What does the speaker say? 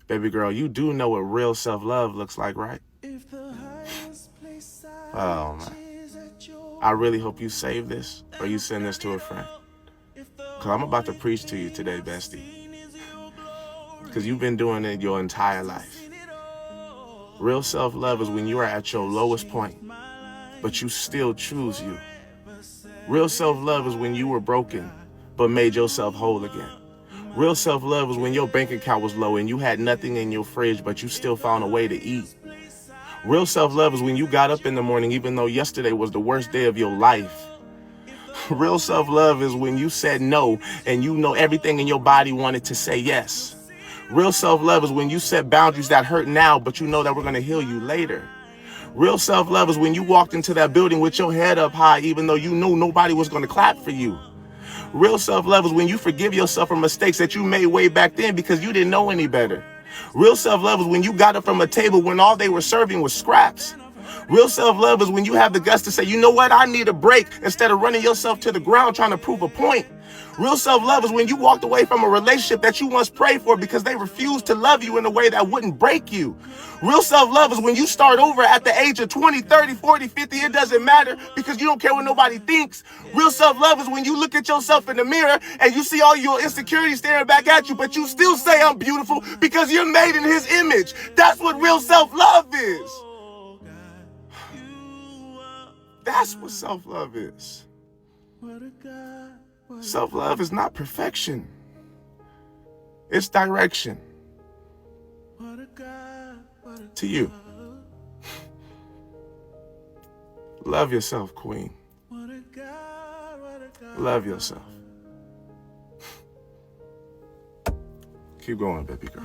Baby girl, you do know what real self-love looks like, right? Oh, man. I really hope you save this or you send this to a friend. Because I'm about to preach to you today, bestie. Because you've been doing it your entire life. Real self-love is when you are at your lowest point, but you still choose you. Real self-love is when you were broken, but made yourself whole again. Real self-love is when your bank account was low and you had nothing in your fridge, but you still found a way to eat. Real self-love is when you got up in the morning, even though yesterday was the worst day of your life. Real self-love is when you said no and you know everything in your body wanted to say yes. Real self-love is when you set boundaries that hurt now, but you know that we're going to heal you later. Real self-love is when you walked into that building with your head up high, even though you knew nobody was going to clap for you. Real self-love is when you forgive yourself for mistakes that you made way back then because you didn't know any better. Real self-love is when you got up from a table when all they were serving was scraps. Real self-love is when you have the guts to say, you know what, I need a break, instead of running yourself to the ground trying to prove a point. Real self-love is when you walked away from a relationship that you once prayed for because they refused to love you in a way that wouldn't break you. Real self-love is when you start over at the age of 20, 30, 40, 50. It doesn't matter because you don't care what nobody thinks. Real self-love is when you look at yourself in the mirror and you see all your insecurities staring back at you, but you still say I'm beautiful because you're made in his image. That's what real self-love is. That's what self-love is. Self-love is not perfection. It's direction. To you. Love yourself, queen. Love yourself. Keep going, baby girl.